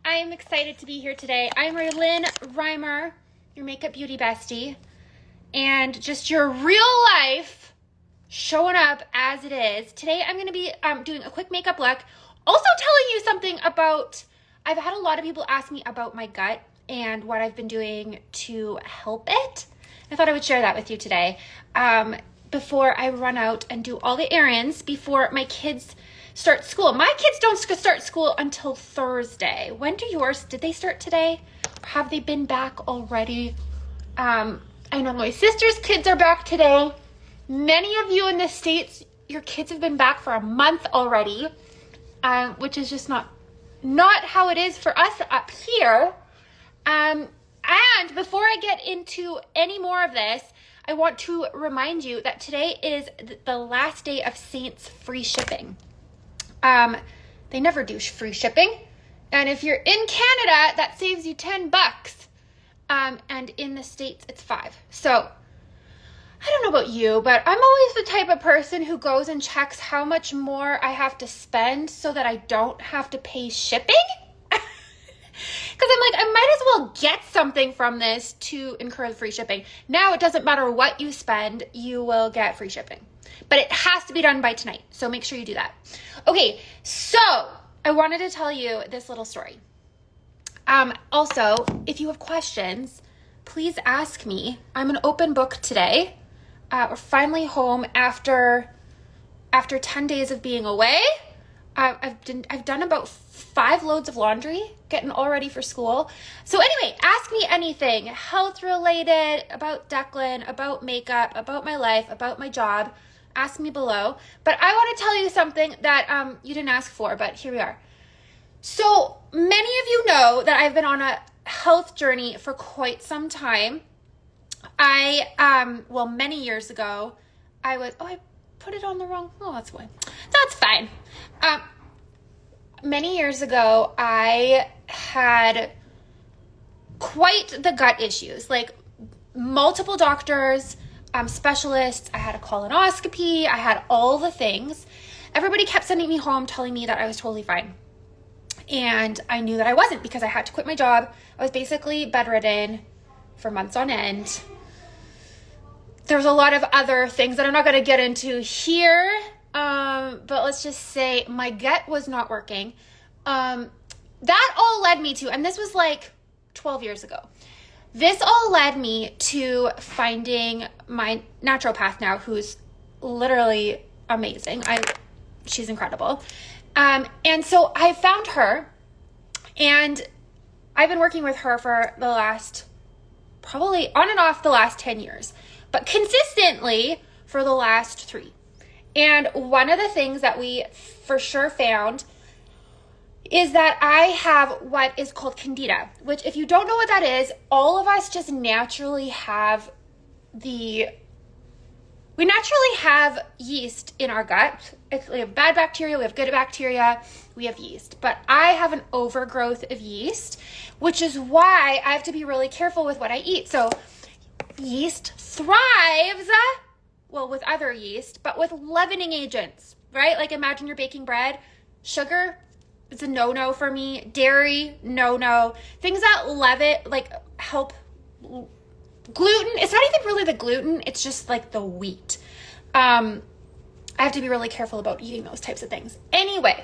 I am excited to be here today. I'm Lynn Reimer, your makeup beauty bestie, and just your real life showing up as it is. Today I'm going to be doing a quick makeup look, also telling you something about, I've had a lot of people ask me about my gut and what I've been doing to help it. I thought I would share that with you today before I run out and do all the errands before my kids start school. My kids don't start school until Thursday. When do yours? Did they start today? Have they been back already? I know my sister's kids are back today. Many of you in the States, your kids have been back for a month already, which is just not how it is for us up here. And before I get into any more of this, I want to remind you that today is the last day of Seint's free shipping. They never do free shipping. And if you're in Canada, that saves you $10. And in the States, it's $5. So I don't know about you, but I'm always the type of person who goes and checks how much more I have to spend so that I don't have to pay shipping. Because I'm like, I might as well get something from this to incur the free shipping. Now it doesn't matter what you spend, you will get free shipping. But it has to be done by tonight, so make sure you do that. Okay, so I wanted to tell you this little story. Also, if you have questions, please ask me. I'm an open book today. We're finally home after 10 days of being away. I've done about 5 loads of laundry, getting all ready for school. So anyway, ask me anything health related, about Declan, about makeup, about my life, about my job. Ask me below. But I want to tell you something that you didn't ask for, but here we are. So many of you know that I've been on a health journey for quite some time. Many years ago, I put it on the wrong, that's why. That's fine. Many years ago, I had quite the gut issues, like multiple doctors, specialists. I had a colonoscopy. I had all the things. Everybody kept sending me home telling me that I was totally fine. And I knew that I wasn't because I had to quit my job. I was basically bedridden for months on end. There's a lot of other things that I'm not going to get into here. But let's just say my gut was not working. That all led me to, and this was like 12 years ago. This all led me to finding my naturopath now, who's literally amazing. She's incredible. And so I found her, and I've been working with her for the last, probably on and off the last 10 years, but consistently for the last 3. And one of the things that we for sure found is that I have what is called candida, which if you don't know what that is, all of us just naturally have we naturally have yeast in our gut. We have bad bacteria, we have good bacteria, we have yeast. But I have an overgrowth of yeast, which is why I have to be really careful with what I eat. So yeast thrives, with other yeast, but with leavening agents, right? Like imagine you're baking bread. Sugar, it's a no-no for me. Dairy, no-no. Things that leaven, like help. Gluten, it's not even really the gluten, it's just like the wheat. I have to be really careful about eating those types of things. Anyway,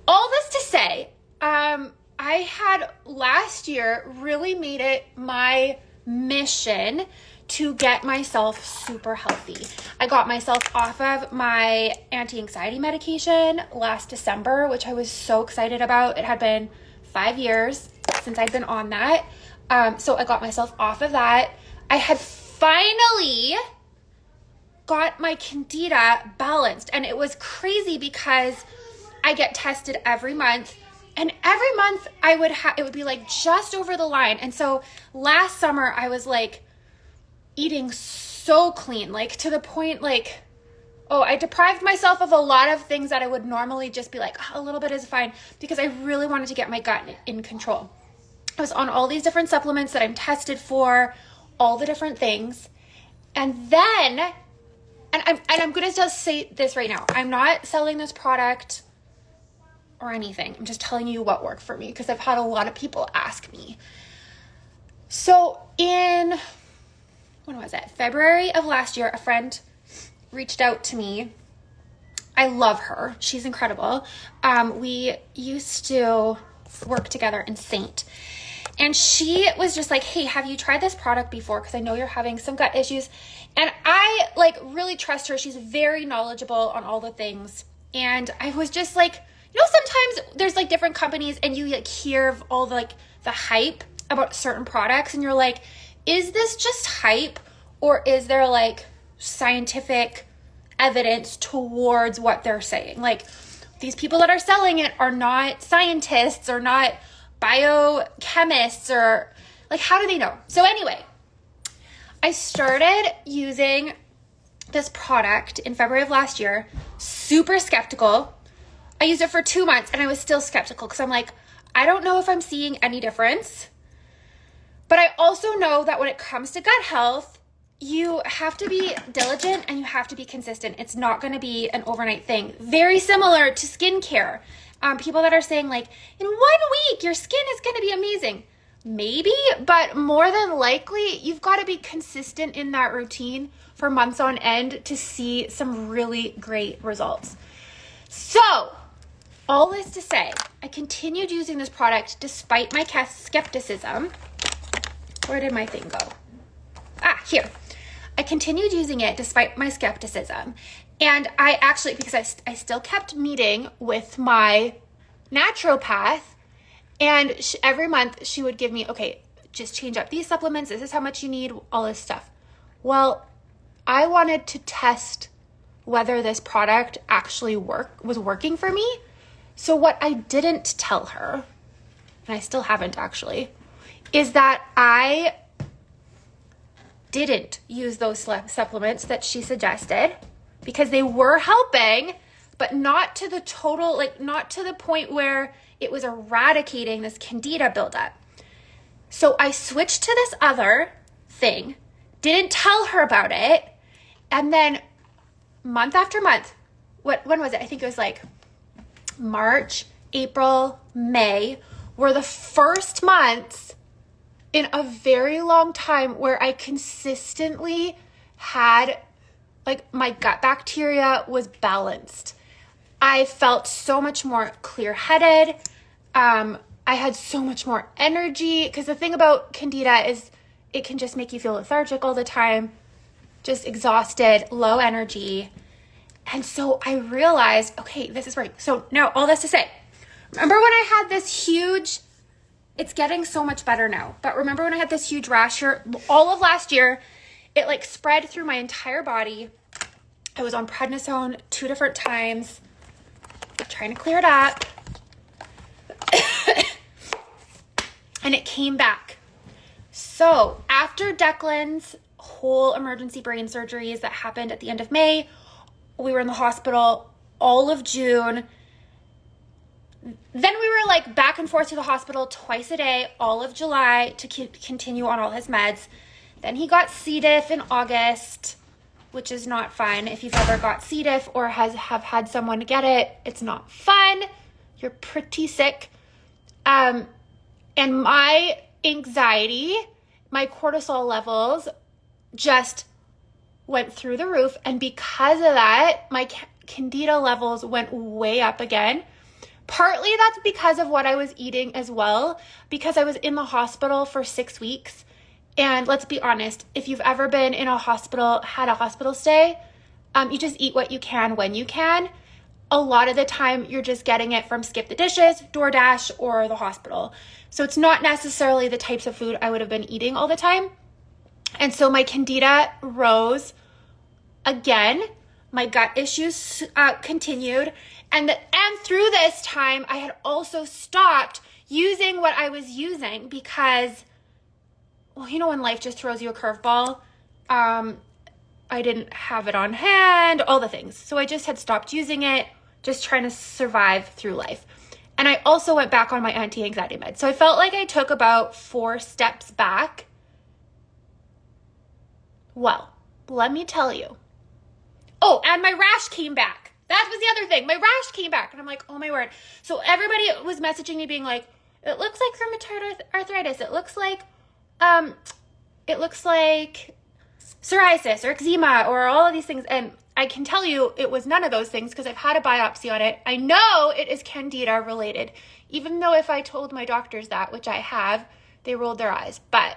all this to say, I had last year really made it my mission to get myself super healthy. I got myself off of my anti-anxiety medication last December, which I was so excited about. It had been 5 years since I'd been on that. So I got myself off of that. I had finally got my candida balanced, and it was crazy because I get tested every month, and every month it would be like just over the line. And so last summer I was like eating so clean, like to the point like, I deprived myself of a lot of things that I would normally just be like, a little bit is fine, because I really wanted to get my gut in control. I was on all these different supplements that I'm tested for, all the different things. And then, I'm going to just say this right now. I'm not selling this product or anything. I'm just telling you what worked for me because I've had a lot of people ask me. So in, when was it? February of last year, a friend reached out to me. I love her. She's incredible. We used to work together in Seint. And she was just like, hey, have you tried this product before? Because I know you're having some gut issues. And I like really trust her. She's very knowledgeable on all the things. And I was just like, you know, sometimes there's like different companies and you like hear of all the like the hype about certain products and you're like, is this just hype or is there like scientific evidence towards what they're saying? Like these people that are selling it are not scientists or not biochemists or like, how do they know? So anyway, I started using this product in February of last year, super skeptical. I used it for 2 months and I was still skeptical because I'm like, I don't know if I'm seeing any difference. But I also know that when it comes to gut health, you have to be diligent and you have to be consistent. It's not going to be an overnight thing. Very similar to skincare. People that are saying like, in 1 week, your skin is going to be amazing. Maybe, but more than likely, you've got to be consistent in that routine for months on end to see some really great results. So, all this to say, I continued using this product despite my skepticism. Where did my thing go? Here. I continued using it despite my skepticism. And I actually, because I still kept meeting with my naturopath, and every month she would give me, okay, just change up these supplements. This is how much you need, all this stuff. Well, I wanted to test whether this product actually was working for me. So what I didn't tell her, and I still haven't actually, is that I didn't use those supplements that she suggested because they were helping, but not to the total, like not to the point where it was eradicating this candida buildup. So I switched to this other thing, didn't tell her about it, and then month after month, when was it? I think it was like March, April, May were the first months in a very long time where I consistently had, like, my gut bacteria was balanced. I felt so much more clear-headed. I had so much more energy because the thing about candida is it can just make you feel lethargic all the time, just exhausted, low energy. And so I realized, okay, this is right. So now all this to say, remember when I had this huge, it's getting so much better now, but remember when I had this huge rash here, all of last year, it like spread through my entire body. I was on prednisone 2 different times, trying to clear it up. And it came back. So after Declan's whole emergency brain surgeries that happened at the end of May, we were in the hospital all of June. Then we were like back and forth to the hospital twice a day, all of July to continue on all his meds. Then he got C. diff in August, which is not fun. If you've ever got C. diff or have had someone get it, it's not fun. You're pretty sick. And my anxiety, my cortisol levels just went through the roof. And because of that, my candida levels went way up again. Partly that's because of what I was eating as well, because I was in the hospital for 6 weeks. And let's be honest, if you've ever been in a hospital, had a hospital stay, you just eat what you can when you can. A lot of the time, you're just getting it from Skip the Dishes, DoorDash, or the hospital. So it's not necessarily the types of food I would have been eating all the time. And so my candida rose again. My gut issues continued. And through this time, I had also stopped using what I was using because, well, you know when life just throws you a curveball? I didn't have it on hand, all the things. So I just had stopped using it, just trying to survive through life. And I also went back on my anti-anxiety meds. So I felt like I took about 4 steps back. Well, let me tell you. Oh, and my rash came back. That was the other thing. My rash came back and I'm like, oh my word. So everybody was messaging me being like, it looks like rheumatoid arthritis. It looks like psoriasis or eczema or all of these things. And I can tell you it was none of those things because I've had a biopsy on it. I know it is candida related, even though if I told my doctors that, which I have, they rolled their eyes. But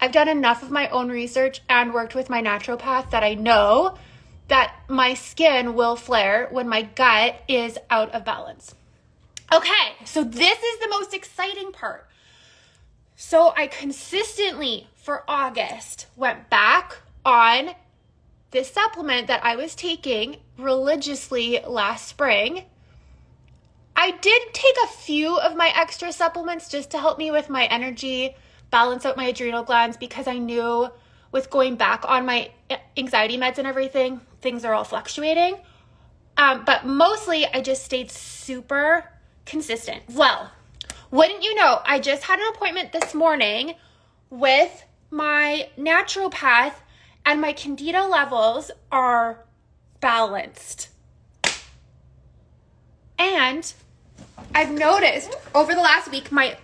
I've done enough of my own research and worked with my naturopath that I know that my skin will flare when my gut is out of balance. Okay, so this is the most exciting part. So I consistently for August went back on this supplement that I was taking religiously last spring. I did take a few of my extra supplements just to help me with my energy, balance out my adrenal glands, because I knew with going back on my anxiety meds and everything, things are all fluctuating. But mostly I just stayed super consistent. Well, wouldn't you know, I just had an appointment this morning with my naturopath and my candida levels are balanced. And I've noticed over the last week, my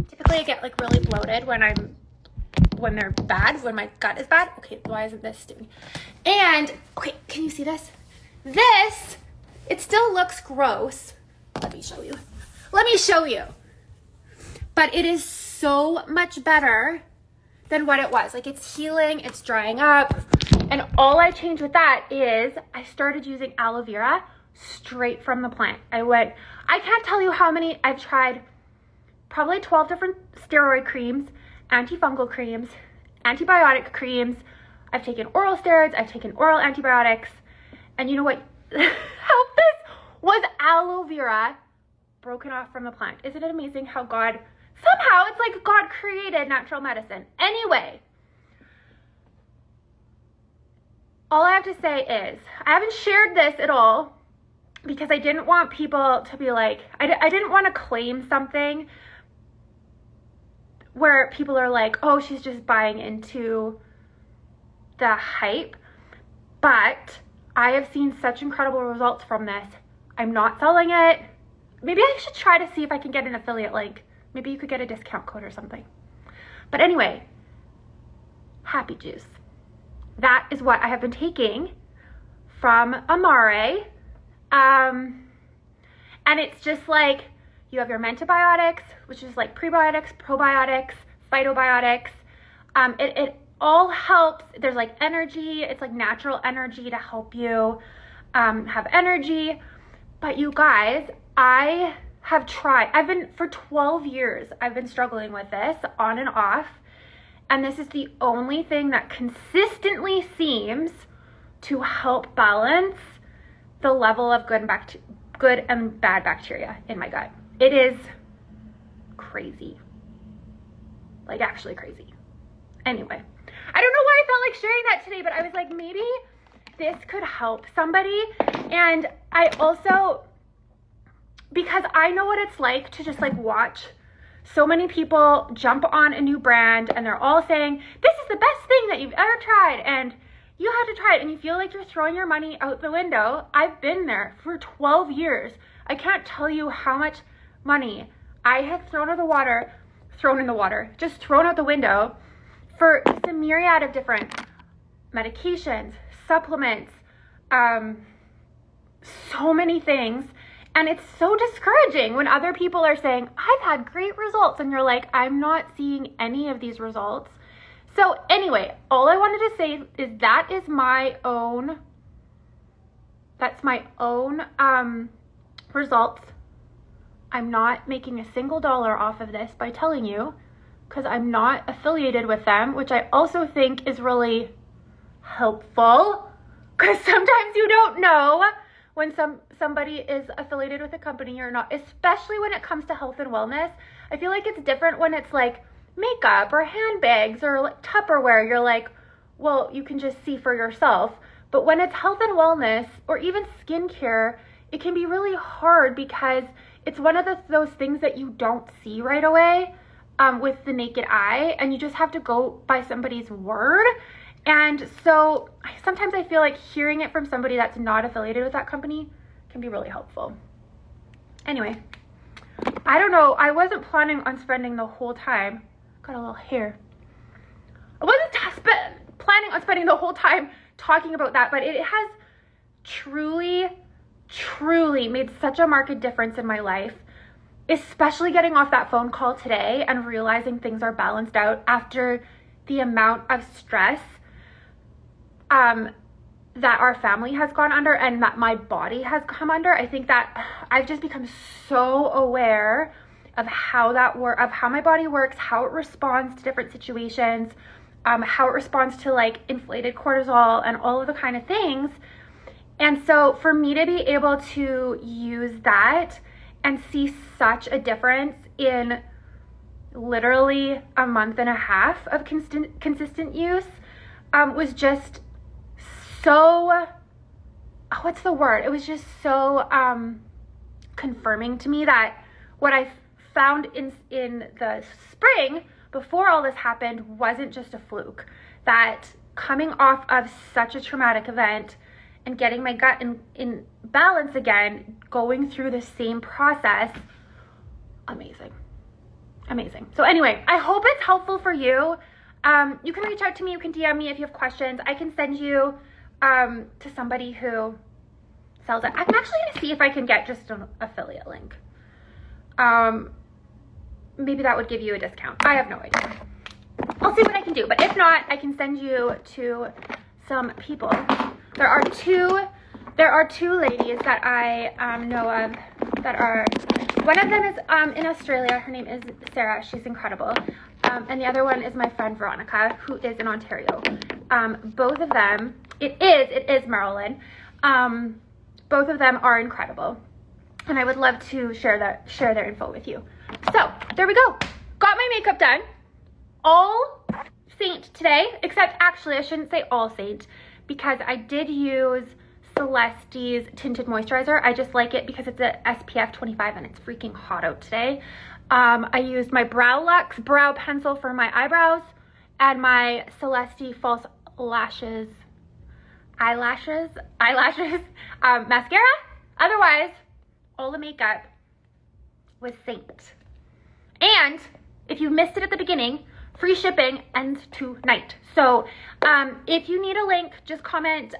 typically I get like really bloated when they're bad, when my gut is bad. Okay, why isn't this doing? And okay, can you see this? This, it still looks gross. Let me show you. But it is so much better than what it was. Like, it's healing, it's drying up. And all I changed with that is I started using aloe vera straight from the plant. I can't tell you how many I've tried, probably 12 different steroid creams, antifungal creams, antibiotic creams. I've taken oral steroids, I've taken oral antibiotics. And you know what helped this was aloe vera broken off from the plant. Isn't it amazing how somehow it's like God created natural medicine. Anyway, all I have to say is I haven't shared this at all because I didn't want people to be like, I didn't want to claim something where people are like, oh, she's just buying into the hype. But I have seen such incredible results from this. I'm not selling it. Maybe I should try to see if I can get an affiliate link. Maybe you could get a discount code or something. But anyway, happy juice. That is what I have been taking from Amare. And it's just like, you have your mentobiotics, which is like prebiotics, probiotics, phytobiotics. It all helps. There's like energy. It's like natural energy to help you have energy. But you guys, for 12 years, I've been struggling with this on and off. And this is the only thing that consistently seems to help balance the level of good and bad bacteria in my gut. It is crazy. Like, actually crazy. Anyway, I don't know why I felt like sharing that today, but I was like, maybe this could help somebody. And I also, because I know what it's like to just like watch so many people jump on a new brand and they're all saying, this is the best thing that you've ever tried and you have to try it, and you feel like you're throwing your money out the window. I've been there for 12 years. I can't tell you how much money I have thrown out the window for a myriad of different medications, supplements, so many things. And it's so discouraging when other people are saying, I've had great results. And you're like, I'm not seeing any of these results. So anyway, all I wanted to say is that's my own results. I'm not making a single dollar off of this by telling you, because I'm not affiliated with them, which I also think is really helpful, because sometimes you don't know when somebody is affiliated with a company or not, especially when it comes to health and wellness. I feel like it's different when it's like makeup or handbags or like Tupperware. You're like, well, you can just see for yourself. But when it's health and wellness or even skincare, it can be really hard because it's one of those things that you don't see right away with the naked eye, and you just have to go by somebody's word. And so sometimes I feel like hearing it from somebody that's not affiliated with that company can be really helpful. Anyway, I don't know. I wasn't planning on spending the whole time. Got a little hair. I wasn't planning on spending the whole time talking about that, but it has truly, truly made such a marked difference in my life, especially getting off that phone call today and realizing things are balanced out after the amount of stress that our family has gone under and that my body has come under. I think that I've just become so aware of how my body works, how it responds to different situations, how it responds to like inflated cortisol and all of the kind of things. And so for me to be able to use that and see such a difference in literally a month and a half of consistent use was just so, what's the word? It was just so confirming to me that what I found in the spring before all this happened wasn't just a fluke. That coming off of such a traumatic event and getting my gut in balance again, going through the same process, amazing. So anyway, I hope it's helpful for you. You can reach out to me, you can DM me if you have questions. I can send you to somebody who sells it. I'm actually gonna see if I can get just an affiliate link. Maybe that would give you a discount. I have no idea. I'll see what I can do, but if not, I can send you to some people. There are two ladies that I know of that are, one of them is in Australia. Her name is Sarah. She's incredible. And the other one is my friend Veronica, who is in Ontario. Both of them, it is Marilyn. Both of them are incredible. And I would love to share their info with you. So there we go. Got my makeup done. All Seint today, except actually I shouldn't say all Seint because I did use Celeste's tinted moisturizer. I just like it because it's a SPF 25 and it's freaking hot out today. I used my Brow Luxe brow pencil for my eyebrows and my Celeste false eyelashes mascara. Otherwise, all the makeup was Seint. And if you missed it at the beginning, free shipping ends tonight. So if you need a link, just comment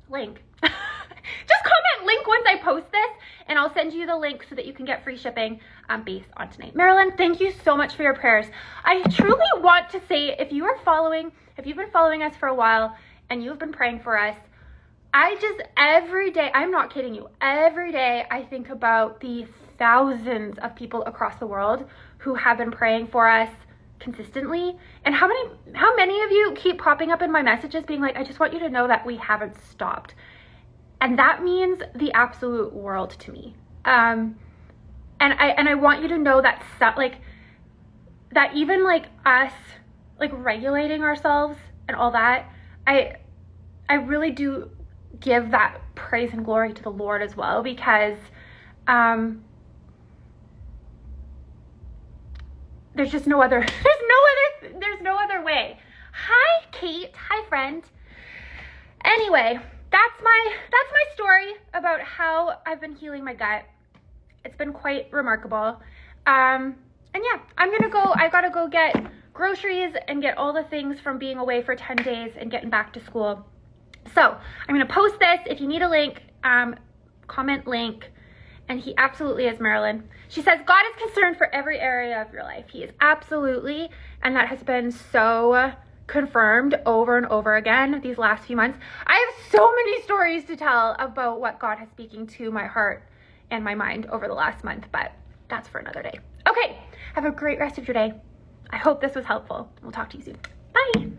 link. Just comment link once I post this and I'll send you the link so that you can get free shipping based on tonight. Marilyn, thank you so much for your prayers. I truly want to say, if you've been following us for a while and you've been praying for us, every day, I'm not kidding you, every day I think about the thousands of people across the world who have been praying for us consistently, and how many of you keep popping up in my messages being like, I just want you to know that we haven't stopped. And that means the absolute world to me. And I want you to know that that even like us like regulating ourselves and all that, I really do give that praise and glory to the Lord as well, because there's no other way. Hi Kate, hi friend. Anyway, that's my story about how I've been healing my gut. It's been quite remarkable. And yeah, I gotta go get groceries and get all the things from being away for 10 days and getting back to school. So I'm gonna post this. If you need a link, comment link. And he absolutely is, Marilyn. She says, God is concerned for every area of your life. He is absolutely, and that has been so confirmed over and over again these last few months. I have so many stories to tell about what God has speaking to my heart and my mind over the last month, but that's for another day. Okay, have a great rest of your day. I hope this was helpful. We'll talk to you soon. Bye.